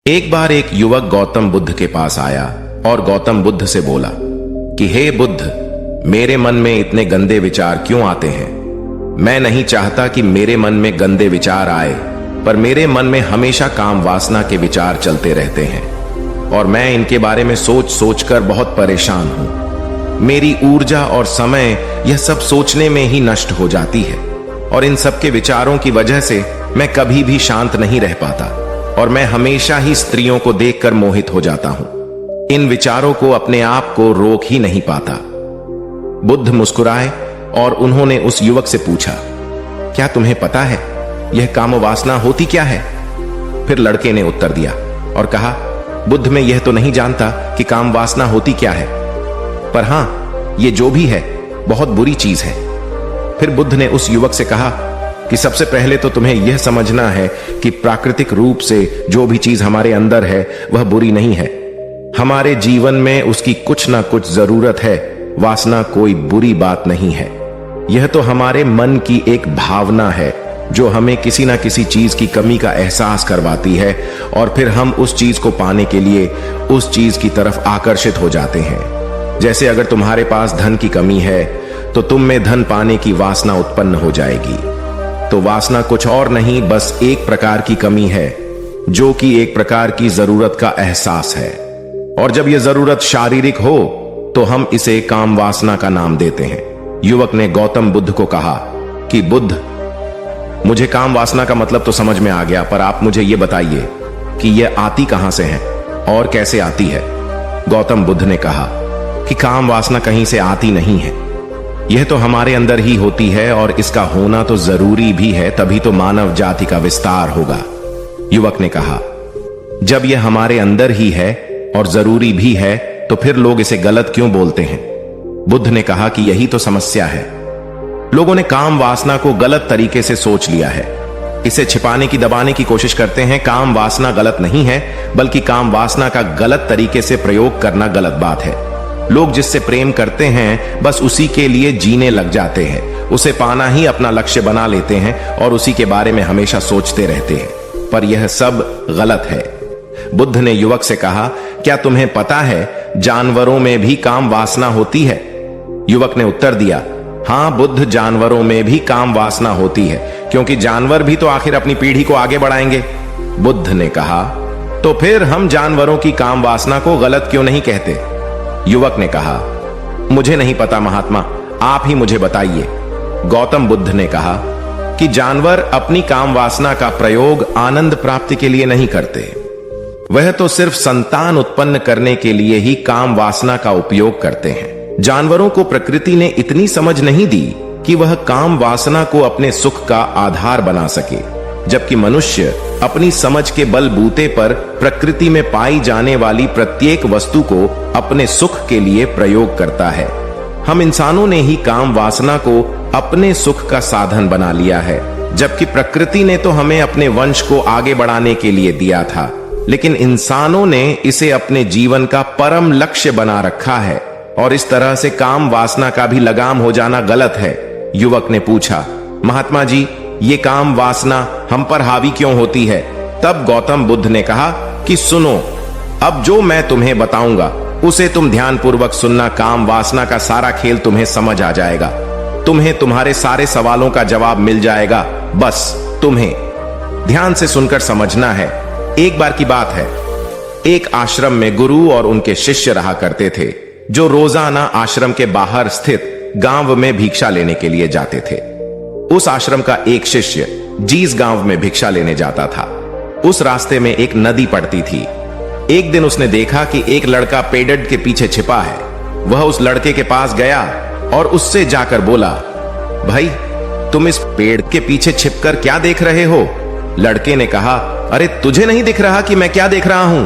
एक बार एक युवक गौतम बुद्ध के पास आया और गौतम बुद्ध से बोला कि हे बुद्ध, मेरे मन में इतने गंदे विचार क्यों आते हैं। मैं नहीं चाहता कि मेरे मन में गंदे विचार आए, पर मेरे मन में हमेशा काम वासना के विचार चलते रहते हैं और मैं इनके बारे में सोच सोच कर बहुत परेशान हूं। मेरी ऊर्जा और समय यह सब सोचने में ही नष्ट हो जाती है और इन सब के विचारों की वजह से मैं कभी भी शांत नहीं रह पाता और मैं हमेशा ही स्त्रियों को देखकर मोहित हो जाता हूं। इन विचारों को अपने आप को रोक ही नहीं पाता। बुद्ध मुस्कुराए और उन्होंने उस युवक से पूछा, क्या तुम्हें पता है यह काम वासना होती क्या है? फिर लड़के ने उत्तर दिया और कहा, बुद्ध, मैं यह तो नहीं जानता कि काम वासना होती क्या है, पर हां, यह जो भी है बहुत बुरी चीज है। फिर बुद्ध ने उस युवक से कहा कि सबसे पहले तो तुम्हें यह समझना है कि प्राकृतिक रूप से जो भी चीज हमारे अंदर है वह बुरी नहीं है। हमारे जीवन में उसकी कुछ ना कुछ जरूरत है। वासना कोई बुरी बात नहीं है। यह तो हमारे मन की एक भावना है जो हमें किसी ना किसी चीज की कमी का एहसास करवाती है और फिर हम उस चीज को पाने के लिए उस चीज की तरफ आकर्षित हो जाते हैं। जैसे अगर तुम्हारे पास धन की कमी है तो तुम में धन पाने की वासना उत्पन्न हो जाएगी। तो वासना कुछ और नहीं, बस एक प्रकार की कमी है जो कि एक प्रकार की जरूरत का एहसास है। और जब यह जरूरत शारीरिक हो तो हम इसे काम वासना का नाम देते हैं। युवक ने गौतम बुद्ध को कहा कि बुद्ध, मुझे काम वासना का मतलब तो समझ में आ गया, पर आप मुझे यह बताइए कि यह आती कहां से है और कैसे आती है। गौतम बुद्ध ने कहा कि काम वासना कहीं से आती नहीं है, यह तो हमारे अंदर ही होती है और इसका होना तो जरूरी भी है, तभी तो मानव जाति का विस्तार होगा। युवक ने कहा, जब यह हमारे अंदर ही है और जरूरी भी है तो फिर लोग इसे गलत क्यों बोलते हैं? बुद्ध ने कहा कि यही तो समस्या है। लोगों ने काम वासना को गलत तरीके से सोच लिया है। इसे छिपाने की, दबाने की कोशिश करते हैं। काम वासना गलत नहीं है, बल्कि काम वासना का गलत तरीके से प्रयोग करना गलत बात है। लोग जिससे प्रेम करते हैं बस उसी के लिए जीने लग जाते हैं, उसे पाना ही अपना लक्ष्य बना लेते हैं और उसी के बारे में हमेशा सोचते रहते हैं, पर यह सब गलत है। बुद्ध ने युवक से कहा, क्या तुम्हें पता है जानवरों में भी काम वासना होती है? युवक ने उत्तर दिया, हां बुद्ध, जानवरों में भी काम वासना होती है, क्योंकि जानवर भी तो आखिर अपनी पीढ़ी को आगे बढ़ाएंगे। बुद्ध ने कहा, तो फिर हम जानवरों की काम वासना को गलत क्यों नहीं कहते? युवक ने कहा, मुझे नहीं पता महात्मा, आप ही मुझे बताइए। गौतम बुद्ध ने कहा कि जानवर अपनी काम वासना का प्रयोग आनंद प्राप्ति के लिए नहीं करते, वह तो सिर्फ संतान उत्पन्न करने के लिए ही काम वासना का उपयोग करते हैं। जानवरों को प्रकृति ने इतनी समझ नहीं दी कि वह काम वासना को अपने सुख का आधार बना सके, जबकि मनुष्य अपनी समझ के बलबूते पर प्रकृति में पाई जाने वाली प्रत्येक वस्तु को अपने सुख के लिए प्रयोग करता है। हम इंसानों ने ही काम वासना को अपने सुख का साधन बना लिया है, जबकि प्रकृति ने तो हमें अपने वंश को आगे बढ़ाने के लिए दिया था, लेकिन इंसानों ने इसे अपने जीवन का परम लक्ष्य बना रखा है और इस तरह से काम वासना का भी लगाम हो जाना गलत है। युवक ने पूछा, महात्मा जी, ये काम वासना हम पर हावी क्यों होती है? तब गौतम बुद्ध ने कहा कि सुनो, अब जो मैं तुम्हें बताऊंगा उसे तुम ध्यानपूर्वक सुनना। काम वासना का सारा खेल तुम्हें समझ आ जाएगा, तुम्हें तुम्हारे सारे सवालों का जवाब मिल जाएगा। बस तुम्हें ध्यान से सुनकर समझना है। एक बार की बात है, एक आश्रम में गुरु और उनके शिष्य रहा करते थे, जो रोजाना आश्रम के बाहर स्थित गांव में भिक्षा लेने के लिए जाते थे। उस आश्रम का एक शिष्य जिस गांव में भिक्षा लेने जाता था, उस रास्ते में एक नदी पड़ती थी। एक दिन उसने देखा कि एक लड़का पेड़ के पीछे छिपा है। वह उस लड़के के पास गया और उससे जाकर बोला, भाई, तुम इस पेड़ के पीछे छिपकर क्या देख रहे हो? लड़के ने कहा, अरे तुझे नहीं दिख रहा कि मैं क्या देख रहा हूं?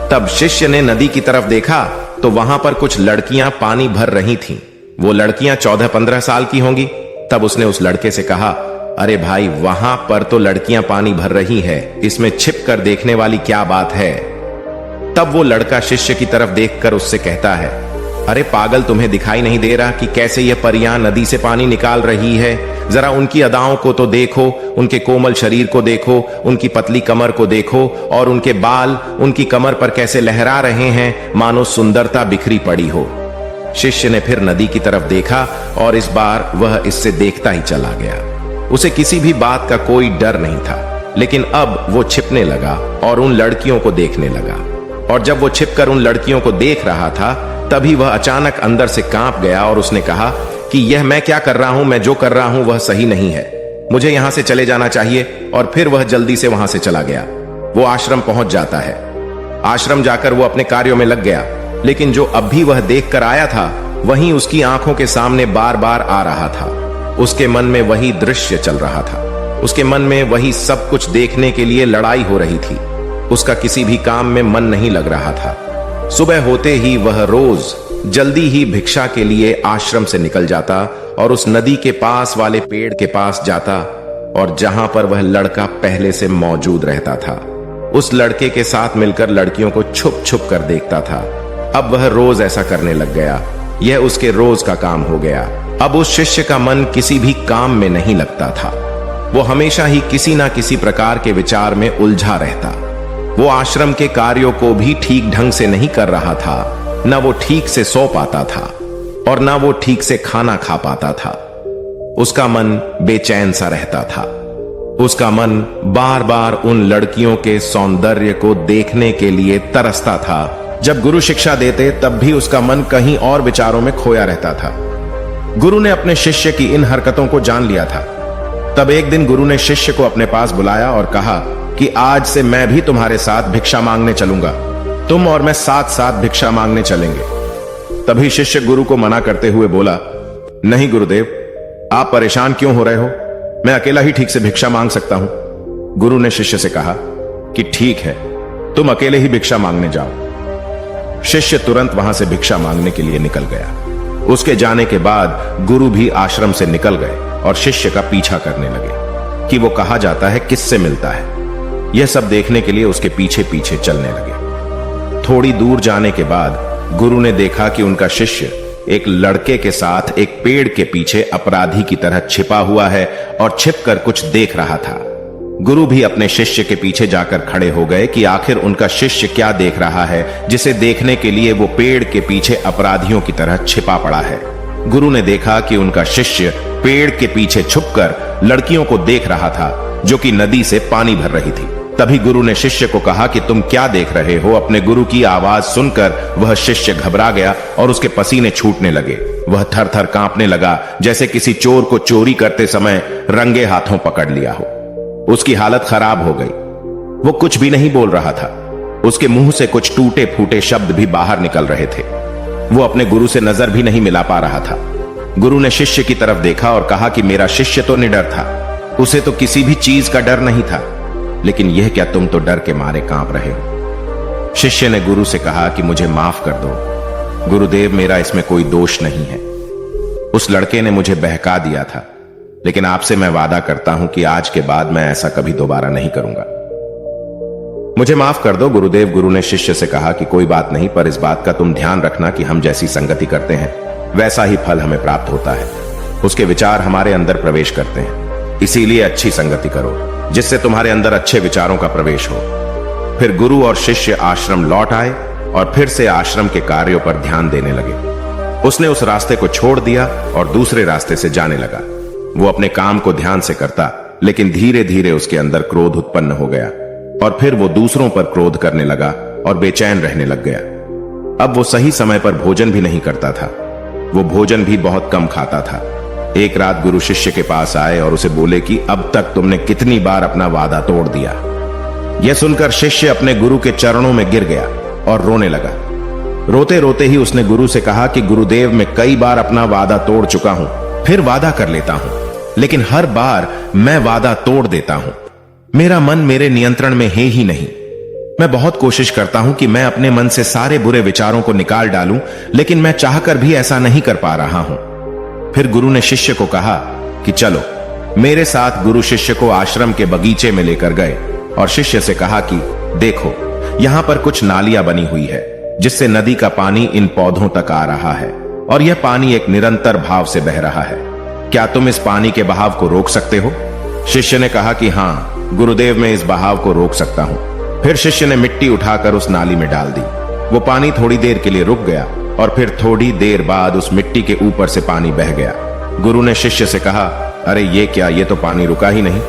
तब शिष्य ने नदी की तरफ देखा तो वहां पर कुछ लड़कियां पानी भर रही थीं। वो लड़कियां 14-15 साल की होंगी। तब उसने उस लड़के से कहा, अरे भाई, वहां पर तो लड़कियां पानी भर रही है, इसमें छिप कर देखने वाली क्या बात है? तब वो लड़का शिष्य की तरफ देखकर उससे कहता है, अरे पागल, तुम्हें दिखाई नहीं दे रहा कि कैसे ये परियां नदी से पानी निकाल रही है? जरा उनकी अदाओं को तो देखो, उनके कोमल शरीर को देखो, उनकी पतली कमर को देखो, और उनके बाल उनकी कमर पर कैसे लहरा रहे हैं, मानो सुंदरता बिखरी पड़ी हो। शिष्य ने फिर नदी की तरफ देखा और इस बार वह इससे देखता ही चला गया। उसे किसी भी बात का कोई डर नहीं था, लेकिन अब वो छिपने लगा और उन लड़कियों को देखने लगा। और जब वो छिपकर उन लड़कियों को देख रहा था, तभी वह अचानक अंदर से कांप गया और उसने कहा कि यह मैं क्या कर रहा हूं? मैं जो कर रहा हूं वह सही नहीं है, मुझे यहां से चले जाना चाहिए। और फिर वह जल्दी से वहां से चला गया। वो आश्रम पहुंच जाता है। आश्रम जाकर वो अपने कार्यों में लग गया, लेकिन जो अब भी वह देख कर आया था वहीं उसकी आंखों के सामने बार बार आ रहा था। उसके मन में वही दृश्य चल रहा था। उसके मन में वही सब कुछ देखने के लिए लड़ाई हो रही थी। उसका किसी भी काम में मन नहीं लग रहा था। सुबह होते ही वह रोज जल्दी ही भिक्षा के लिए आश्रम से निकल जाता और उस नदी के पास वाले पेड़ के पास जाता, और जहां पर वह लड़का पहले से मौजूद रहता था, उस लड़के के साथ मिलकर लड़कियों को छुप छुप कर देखता था। अब वह रोज ऐसा करने लग गया। यह उसके रोज का काम हो गया। अब उस शिष्य का मन किसी भी काम में नहीं लगता था। वो हमेशा ही किसी ना किसी प्रकार के विचार में उलझा रहता। वो आश्रम के कार्यों को भी ठीक ढंग से नहीं कर रहा था। न वो ठीक से सो पाता था और न वो ठीक से खाना खा पाता था। उसका मन बेचैन सा रहता था। उसका मन बार बार उन लड़कियों के सौंदर्य को देखने के लिए तरसता था। जब गुरु शिक्षा देते तब भी उसका मन कहीं और विचारों में खोया रहता था। गुरु ने अपने शिष्य की इन हरकतों को जान लिया था। तब एक दिन गुरु ने शिष्य को अपने पास बुलाया और कहा कि आज से मैं भी तुम्हारे साथ भिक्षा मांगने चलूंगा। तुम और मैं साथ साथ भिक्षा मांगने चलेंगे। तभी शिष्य गुरु को मना करते हुए बोला, नहीं गुरुदेव, आप परेशान क्यों हो रहे हो? मैं अकेला ही ठीक से भिक्षा मांग सकता हूं। गुरु ने शिष्य से कहा कि ठीक है, तुम अकेले ही भिक्षा मांगने जाओ। शिष्य तुरंत वहां से भिक्षा मांगने के लिए निकल गया। उसके जाने के बाद गुरु भी आश्रम से निकल गए और शिष्य का पीछा करने लगे कि वो कहा जाता है, किससे मिलता है। यह सब देखने के लिए उसके पीछे पीछे चलने लगे। थोड़ी दूर जाने के बाद गुरु ने देखा कि उनका शिष्य एक लड़के के साथ एक पेड़ के पीछे अपराधी की तरह छिपा हुआ है और छिपकर कुछ देख रहा था। गुरु भी अपने शिष्य के पीछे जाकर खड़े हो गए कि आखिर उनका शिष्य क्या देख रहा है, जिसे देखने के लिए वो पेड़ के पीछे अपराधियों की तरह छिपा पड़ा है। गुरु ने देखा कि उनका शिष्य पेड़ के पीछे छुपकर लड़कियों को देख रहा था जो कि नदी से पानी भर रही थी। तभी गुरु ने शिष्य को कहा कि तुम क्या देख रहे हो? अपने गुरु की आवाज सुनकर वह शिष्य घबरा गया और उसके पसीने छूटने लगे। वह थर थर कांपने लगा, जैसे किसी चोर को चोरी करते समय रंगे हाथों पकड़ लिया हो। उसकी हालत खराब हो गई। वो कुछ भी नहीं बोल रहा था। उसके मुंह से कुछ टूटे फूटे शब्द भी बाहर निकल रहे थे। वो अपने गुरु से नजर भी नहीं मिला पा रहा था। गुरु ने शिष्य की तरफ देखा और कहा कि मेरा शिष्य तो निडर था, उसे तो किसी भी चीज का डर नहीं था, लेकिन यह क्या तुम तो डर के मारे कांप रहे हो? शिष्य ने गुरु से कहा कि मुझे माफ कर दो गुरुदेव, मेरा इसमें कोई दोष नहीं है। उस लड़के ने मुझे बहका दिया था, लेकिन आपसे मैं वादा करता हूं कि आज के बाद मैं ऐसा कभी दोबारा नहीं करूंगा। मुझे माफ कर दो गुरुदेव। गुरु ने शिष्य से कहा कि कोई बात नहीं, पर इस बात का तुम ध्यान रखना कि हम जैसी संगति करते हैं वैसा ही फल हमें प्राप्त होता है। उसके विचार हमारे अंदर प्रवेश करते हैं, इसीलिए अच्छी संगति करो जिससे तुम्हारे अंदर अच्छे विचारों का प्रवेश हो। फिर गुरु और शिष्य आश्रम लौट आए और फिर से आश्रम के कार्यों पर ध्यान देने लगे। उसने उस रास्ते को छोड़ दिया और दूसरे रास्ते से जाने लगा। वो अपने काम को ध्यान से करता, लेकिन धीरे धीरे उसके अंदर क्रोध उत्पन्न हो गया और फिर वो दूसरों पर क्रोध करने लगा और बेचैन रहने लग गया। अब वो सही समय पर भोजन भी नहीं करता था। वो भोजन भी बहुत कम खाता था। एक रात गुरु शिष्य के पास आए और उसे बोले कि अब तक तुमने कितनी बार अपना वादा तोड़ दिया। यह सुनकर शिष्य अपने गुरु के चरणों में गिर गया और रोने लगा। रोते रोते ही उसने गुरु से कहा कि गुरुदेव, मैं कई बार अपना वादा तोड़ चुका हूं, फिर वादा कर लेता हूं, लेकिन हर बार मैं वादा तोड़ देता हूं। मेरा मन मेरे नियंत्रण में है ही नहीं। मैं बहुत कोशिश करता हूं कि मैं अपने मन से सारे बुरे विचारों को निकाल डालूं, लेकिन मैं चाहकर भी ऐसा नहीं कर पा रहा हूं। फिर गुरु ने शिष्य को कहा कि चलो मेरे साथ। गुरु शिष्य को आश्रम के बगीचे में लेकर गए और शिष्य से कहा कि देखो, यहां पर कुछ नालियां बनी हुई है। जिससे नदी का पानी इन पौधों तक आ रहा है और यह पानी एक निरंतर भाव से बह रहा है। क्या तुम इस पानी के बहाव को रोक सकते हो? शिष्य ने कहा कि हां गुरुदेव, मैं इस बहाव को रोक सकता हूं। फिर शिष्य ने मिट्टी उठाकर उस नाली में डाल दी। वो पानी थोड़ी देर के लिए रुक गया और फिर थोड़ी देर बाद उस मिट्टी के ऊपर से पानी बह गया। गुरु ने शिष्य से कहा, अरे ये क्या, ये तो पानी रुका ही नहीं।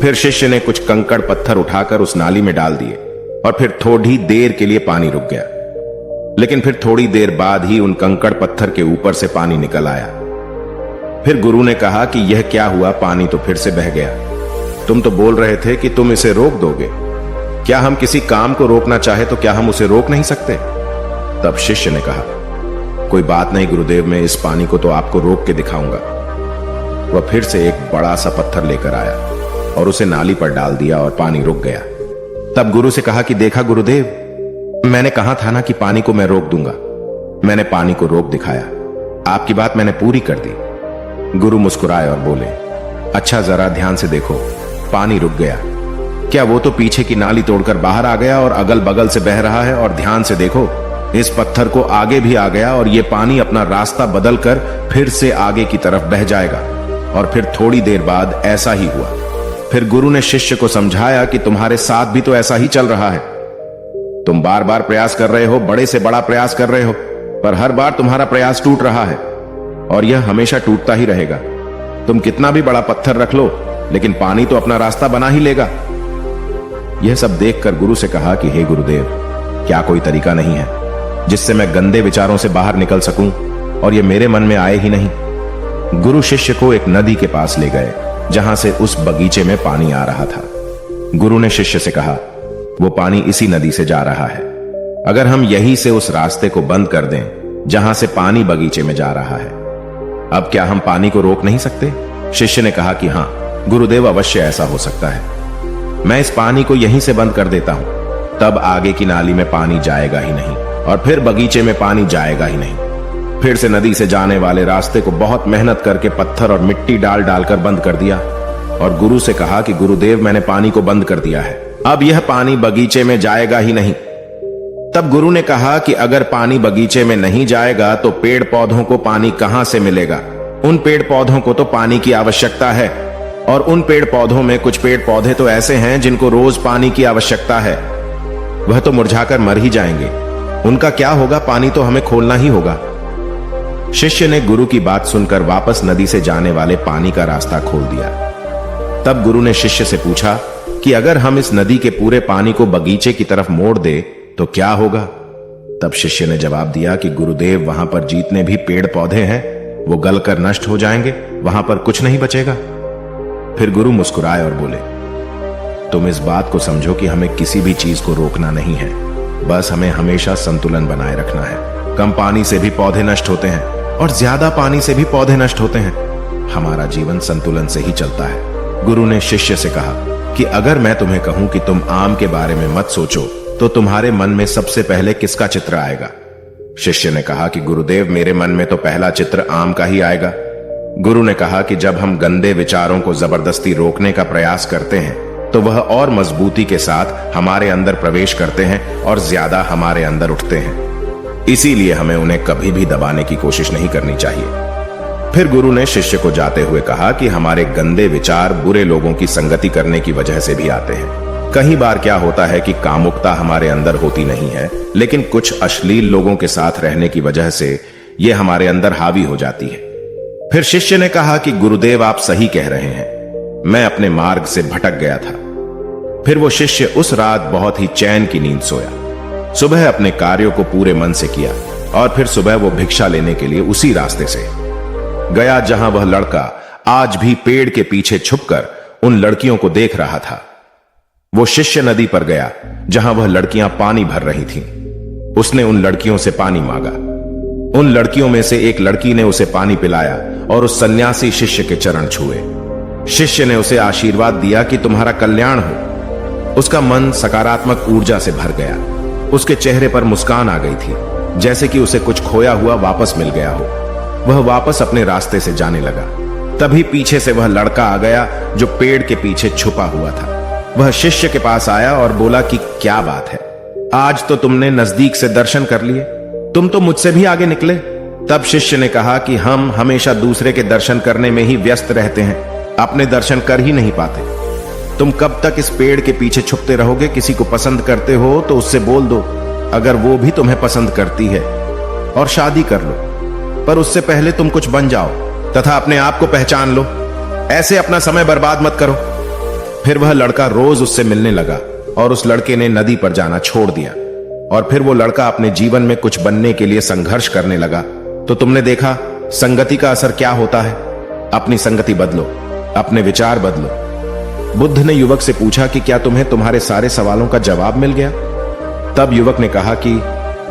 फिर शिष्य ने कुछ कंकड़ पत्थर उठाकर उस नाली में डाल दिए और फिर थोड़ी देर के लिए पानी रुक गया। लेकिन फिर थोड़ी देर बाद ही उन कंकड़ पत्थर के ऊपर से पानी निकल आया। फिर गुरु ने कहा कि यह क्या हुआ, पानी तो फिर से बह गया। तुम तो बोल रहे थे कि तुम इसे रोक दोगे। क्या हम किसी काम को रोकना चाहे तो क्या हम उसे रोक नहीं सकते? तब शिष्य ने कहा, कोई बात नहीं गुरुदेव, मैं इस पानी को तो आपको रोक के दिखाऊंगा। वह फिर से एक बड़ा सा पत्थर लेकर आया और उसे नाली पर डाल दिया और पानी रुक गया। तब गुरु से कहा कि देखा गुरुदेव, मैंने कहा था ना कि पानी को मैं रोक दूंगा। मैंने पानी को रोक दिखाया। आपकी बात मैंने पूरी कर दी। गुरु मुस्कुराए और बोले, अच्छा जरा ध्यान से देखो, पानी रुक गया। क्या वो तो पीछे की नाली तोड़कर बाहर आ गया और अगल बगल से बह रहा है, और ध्यान से देखो इस पत्थर को आगे भी आ गया और ये पानी अपना रास्ता बदलकर फिर से आगे की तरफ बह जाएगा। और फिर थोड़ी देर बाद ऐसा ही हुआ। फिर गुरु ने शिष्य को समझाया कि तुम्हारे साथ भी तो ऐसा ही चल रहा है। तुम बार बार प्रयास कर रहे हो, बड़े से बड़ा प्रयास कर रहे हो, पर हर बार तुम्हारा प्रयास टूट रहा है और यह हमेशा टूटता ही रहेगा। तुम कितना भी बड़ा पत्थर रख लो, लेकिन पानी तो अपना रास्ता बना ही लेगा। यह सब देखकर गुरु से कहा कि हे गुरुदेव, क्या कोई तरीका नहीं है जिससे मैं गंदे विचारों से बाहर निकल सकूं और यह मेरे मन में आए ही नहीं? गुरु शिष्य को एक नदी के पास ले गए जहां से उस बगीचे में पानी आ रहा था। गुरु ने शिष्य से कहा, वो पानी इसी नदी से जा रहा है। अगर हम यहीं से उस रास्ते को बंद कर दें जहां से पानी बगीचे में जा रहा है, अब क्या हम पानी को रोक नहीं सकते? शिष्य ने कहा कि हां गुरुदेव, अवश्य ऐसा हो सकता है। मैं इस पानी को यहीं से बंद कर देता हूं, तब आगे की नाली में पानी जाएगा ही नहीं और फिर बगीचे में पानी जाएगा ही नहीं। फिर से नदी से जाने वाले रास्ते को बहुत मेहनत करके पत्थर और मिट्टी डाल डालकर बंद कर दिया और गुरु से कहा कि गुरुदेव, मैंने पानी को बंद कर दिया है, अब यह पानी बगीचे में जाएगा ही नहीं। तब गुरु ने कहा कि अगर पानी बगीचे में नहीं जाएगा तो पेड़ पौधों को पानी कहां से मिलेगा? उन पेड़ पौधों को तो पानी की आवश्यकता है, और उन पेड़ पौधों में कुछ पेड़ पौधे तो ऐसे हैं जिनको रोज पानी की आवश्यकता है। वह तो मुरझाकर मर ही जाएंगे। उनका क्या होगा? पानी तो हमें खोलना ही होगा। शिष्य ने गुरु की बात सुनकर वापस नदी से जाने वाले पानी का रास्ता खोल दिया। तब गुरु ने शिष्य से पूछा कि अगर हम इस नदी के पूरे पानी को बगीचे की तरफ मोड़ दे तो क्या होगा? तब शिष्य ने जवाब दिया कि गुरुदेव, वहां पर जितने भी पेड़ पौधे हैं वो गलकर नष्ट हो जाएंगे, वहां पर कुछ नहीं बचेगा। फिर गुरु मुस्कुराए और बोले, तुम इस बात को समझो कि हमें किसी भी चीज को रोकना नहीं है, बस हमें हमेशा संतुलन बनाए रखना है। कम पानी से भी पौधे नष्ट होते हैं और ज्यादा पानी से भी पौधे नष्ट होते हैं। हमारा जीवन संतुलन से ही चलता है। गुरु ने शिष्य से कहा कि अगर मैं तुम्हें कहूं कि तुम आम के बारे में मत सोचो तो तुम्हारे मन में सबसे पहले किसका चित्र आएगा? शिष्य ने कहा कि गुरुदेव, मेरे मन में तो पहला चित्र आम का ही आएगा। गुरु ने कहा कि जब हम गंदे विचारों को जबरदस्ती रोकने का प्रयास करते हैं तो वह और मजबूती के साथ हमारे अंदर प्रवेश करते हैं और ज्यादा हमारे अंदर उठते हैं। इसीलिए हमें उन्हें कभी भी दबाने की कोशिश नहीं करनी चाहिए। फिर गुरु ने शिष्य को जाते हुए कहा कि हमारे गंदे विचार बुरे लोगों की संगति करने की वजह से भी आते हैं। कई बार क्या होता है कि कामुकता हमारे अंदर होती नहीं है, लेकिन कुछ अश्लील लोगों के साथ रहने की वजह से यह हमारे अंदर हावी हो जाती है। फिर शिष्य ने कहा कि गुरुदेव, आप सही कह रहे हैं, मैं अपने मार्ग से भटक गया था। फिर वो शिष्य उस रात बहुत ही चैन की नींद सोया। सुबह अपने कार्यों को पूरे मन से किया और फिर सुबह वो भिक्षा लेने के लिए उसी रास्ते से गया जहां वह लड़का आज भी पेड़ के पीछे छुपकर उन लड़कियों को देख रहा था। वो शिष्य नदी पर गया जहां वह लड़कियां पानी भर रही थीं। उसने उन लड़कियों से पानी मांगा। उन लड़कियों में से एक लड़की ने उसे पानी पिलाया और उस सन्यासी शिष्य के चरण छुए। शिष्य ने उसे आशीर्वाद दिया कि तुम्हारा कल्याण हो। उसका मन सकारात्मक ऊर्जा से भर गया। उसके चेहरे पर मुस्कान आ गई थी, जैसे कि उसे कुछ खोया हुआ वापस मिल गया हो। वह वापस अपने रास्ते से जाने लगा। तभी पीछे से वह लड़का आ गया जो पेड़ के पीछे छुपा हुआ था। वह शिष्य के पास आया और बोला कि क्या बात है, आज तो तुमने नजदीक से दर्शन कर लिए, तुम तो मुझसे भी आगे निकले। तब शिष्य ने कहा कि हम हमेशा दूसरे के दर्शन करने में ही व्यस्त रहते हैं, अपने दर्शन कर ही नहीं पाते। तुम कब तक इस पेड़ के पीछे छुपते रहोगे? किसी को पसंद करते हो तो उससे बोल दो, अगर वो भी तुम्हें पसंद करती है, और शादी कर लो। पर उससे पहले तुम कुछ बन जाओ तथा अपने आप को पहचान लो। ऐसे अपना समय बर्बाद मत करो। फिर वह लड़का रोज उससे मिलने लगा और उस लड़के ने नदी पर जाना छोड़ दिया। और फिर वो लड़का अपने जीवन में कुछ बनने के लिए संघर्ष करने लगा। तो तुमने देखा संगति का असर क्या होता है। अपनी संगति बदलो, अपने विचार बदलो। बुद्ध ने युवक से पूछा कि क्या तुम्हें तुम्हारे सारे सवालों का जवाब मिल गया? तब युवक ने कहा कि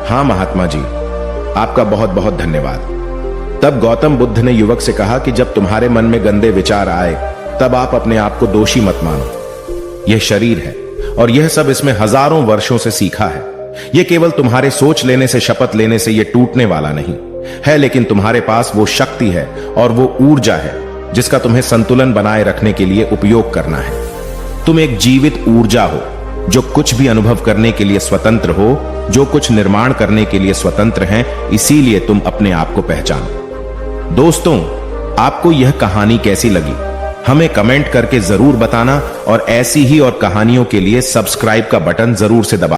हां महात्मा जी, आपका बहुत बहुत धन्यवाद। तब गौतम बुद्ध ने युवक से कहा कि जब तुम्हारे मन में गंदे विचार आए तब आप अपने आप को दोषी मत मानो। यह शरीर है और यह सब इसमें हजारों वर्षों से सीखा है। यह केवल तुम्हारे सोच लेने से, शपथ लेने से यह टूटने वाला नहीं है, लेकिन तुम्हारे पास वो शक्ति है और वो ऊर्जा है जिसका तुम्हें संतुलन बनाए रखने के लिए उपयोग करना है। तुम एक जीवित ऊर्जा हो जो कुछ भी अनुभव करने के लिए स्वतंत्र हो, जो कुछ निर्माण करने के लिए स्वतंत्र हैं। इसीलिए तुम अपने आप को पहचानो। दोस्तों, आपको यह कहानी कैसी लगी हमें कमेंट करके जरूर बताना, और ऐसी ही और कहानियों के लिए सब्सक्राइब का बटन जरूर से दबा